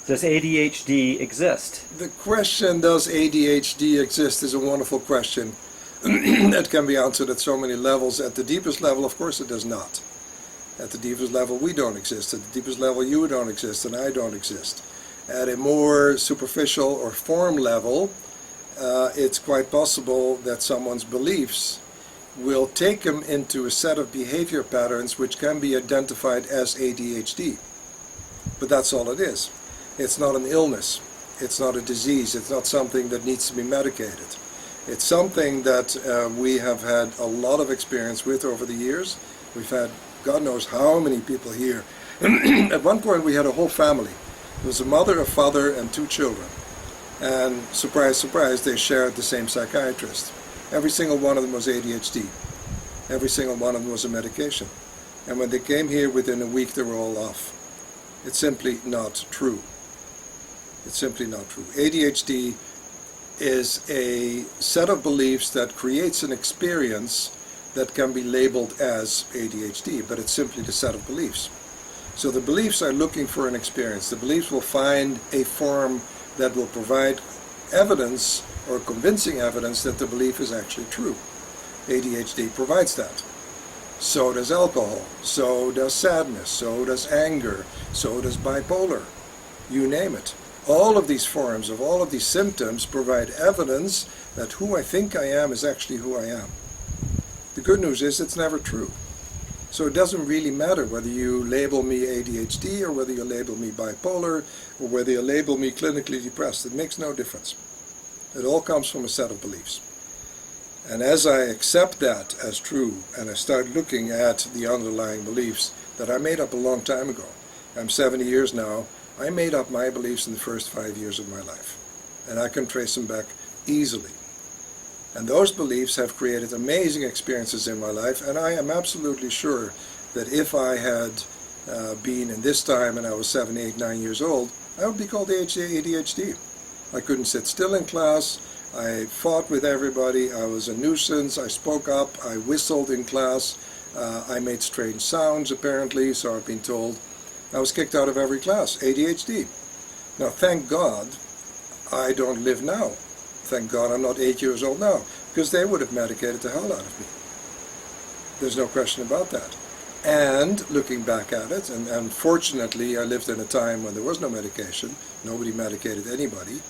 Does ADHD exist? The question, does ADHD exist, is a wonderful question. That can be answered at so many levels. At the deepest level, of course, it does not. At the deepest level, we don't exist. At the deepest level, you don't exist, and I don't exist. At a more superficial or form level, it's quite possible that someone's beliefs will take them into a set of behavior patterns which can be identified as ADHD. But that's all it is. It's not an illness. It's not a disease. It's not something that needs to be medicated. It's something that we have had a lot of experience with over the years. We've had God knows how many people here. At one point we had a whole family. There was a mother, a father, and 2 children. And surprise, surprise, they shared the same psychiatrist. Every single one of them was ADHD. Every single one of them was a medication. And when they came here, within a week they were all off. It's simply not true. It's simply not true. ADHD is a set of beliefs that creates an experience that can be labeled as ADHD, but it's simply the set of beliefs. So the beliefs are looking for an experience. The beliefs will find a form that will provide evidence or convincing evidence that the belief is actually true. ADHD provides that. So does alcohol, so does sadness, so does anger, so does bipolar, you name it. All of these forms of all of these symptoms provide evidence that who I think I am is actually who I am. The good news is it's never true. So it doesn't really matter whether you label me ADHD or whether you label me bipolar or whether you label me clinically depressed. It makes no difference. It all comes from a set of beliefs. And as I accept that as true and I start looking at the underlying beliefs that I made up a long time ago, I'm 70 years now, I made up my beliefs in the first 5 years of my life. And I can trace them back easily. And those beliefs have created amazing experiences in my life, and I am absolutely sure that if I had been in this time and I was 7, 8, 9 years old, I would be called ADHD. I couldn't sit still in class, I fought with everybody, I was a nuisance, I spoke up, I whistled in class, I made strange sounds apparently, so I've been told. I was kicked out of every class, ADHD. Now thank God I don't live now. Thank God I'm not 8 years old now, because they would have medicated the hell out of me. There's no question about that. And looking back at it, and unfortunately I lived in a time when there was no medication, nobody medicated anybody.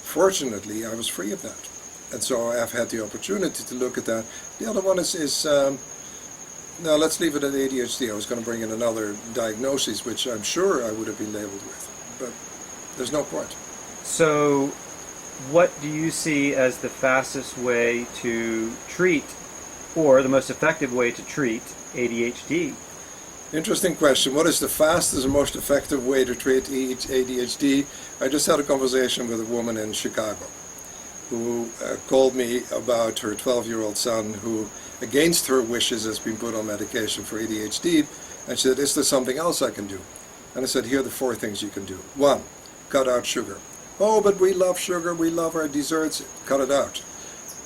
Fortunately I was free of that. And so I've had the opportunity to look at that. The other one is now let's leave it at ADHD. I was going to bring in another diagnosis, which I'm sure I would have been labeled with, but there's no point. So what do you see as the fastest way to treat, or the most effective way to treat ADHD? Interesting question. What is the fastest and most effective way to treat ADHD? I just had a conversation with a woman in Chicago who called me about her 12-year-old son who, against her wishes, has been put on medication for ADHD. And she said, is there something else I can do? And I said, here are the 4 things you can do. 1, cut out sugar. Oh, but we love sugar, we love our desserts. Cut it out.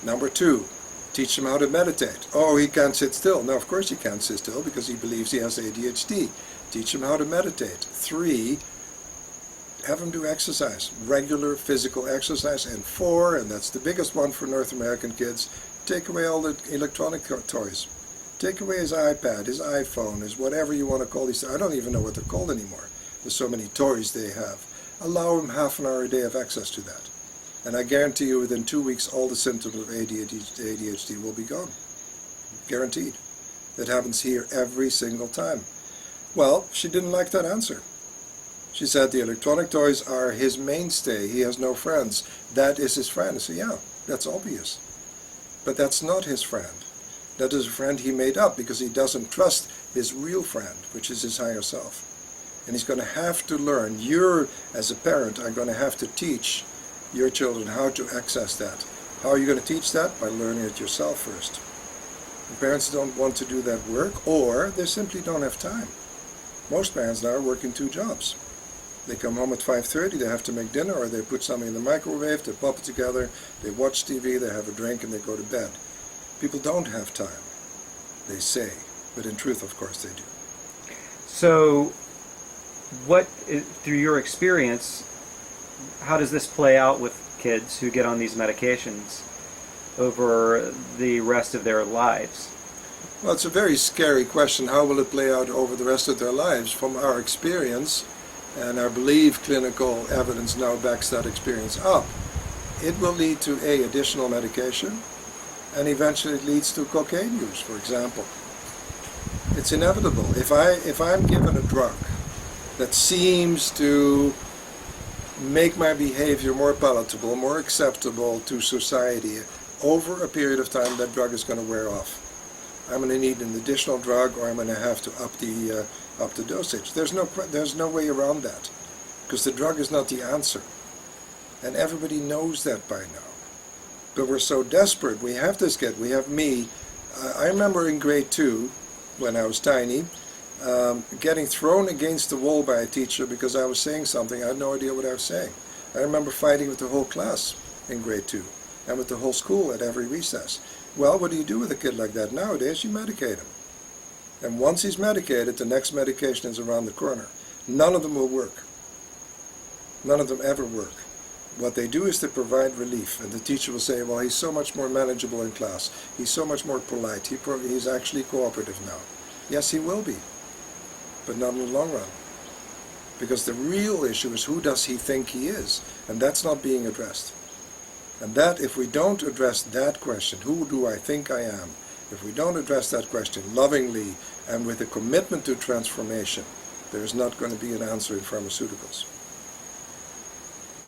Number 2, teach him how to meditate. Oh, he can't sit still. No, of course he can't sit still because he believes he has ADHD. Teach him how to meditate. 3, have him do exercise, regular physical exercise. And 4, and that's the biggest one for North American kids, take away all the electronic toys. Take away his iPad, his iPhone, his whatever you want to call these. I don't even know what they're called anymore. There's so many toys they have. Allow him half an hour a day of access to that. And I guarantee you within 2 weeks all the symptoms of ADHD will be gone. Guaranteed. It happens here every single time. Well, she didn't like that answer. She said the electronic toys are his mainstay. He has no friends. That is his friend. I said, yeah, that's obvious. But that's not his friend. That is a friend he made up because he doesn't trust his real friend, which is his higher self. And he's going to have to learn. You, as a parent, are going to have to teach your children how to access that. How are you going to teach that? By learning it yourself first. The parents don't want to do that work, or they simply don't have time. Most parents now are working 2 jobs. They come home at 5:30, they have to make dinner, or they put something in the microwave, they pop it together, they watch TV, they have a drink, and they go to bed. People don't have time, they say, but in truth, of course, they do. So through your experience, how does this play out with kids who get on these medications over the rest of their lives? Well, it's a very scary question. How will it play out over the rest of their lives? From our experience, and I believe clinical evidence now backs that experience up, it will lead to additional medication, and eventually it leads to cocaine use, for example. It's inevitable. If I'm given a drug that seems to make my behavior more palatable, more acceptable to society, over a period of time that drug is going to wear off. I'm going to need an additional drug, or I'm going to have to up the dosage. There's no way around that, because the drug is not the answer, and everybody knows that by now. But we're so desperate. We have this kid. We have me. I remember in grade 2, when I was tiny, getting thrown against the wall by a teacher because I was saying something. I had no idea what I was saying. I remember fighting with the whole class in grade 2, and with the whole school at every recess. Well, what do you do with a kid like that nowadays? You medicate him. And once he's medicated, the next medication is around the corner. None of them will work. None of them ever work. What they do is to provide relief, and the teacher will say, well, he's so much more manageable in class. He's so much more polite. He's actually cooperative now. Yes, he will be, but not in the long run. Because the real issue is, who does he think he is? And that's not being addressed. And that, if we don't address that question, who do I think I am? If we don't address that question lovingly and with a commitment to transformation, there is not going to be an answer in pharmaceuticals.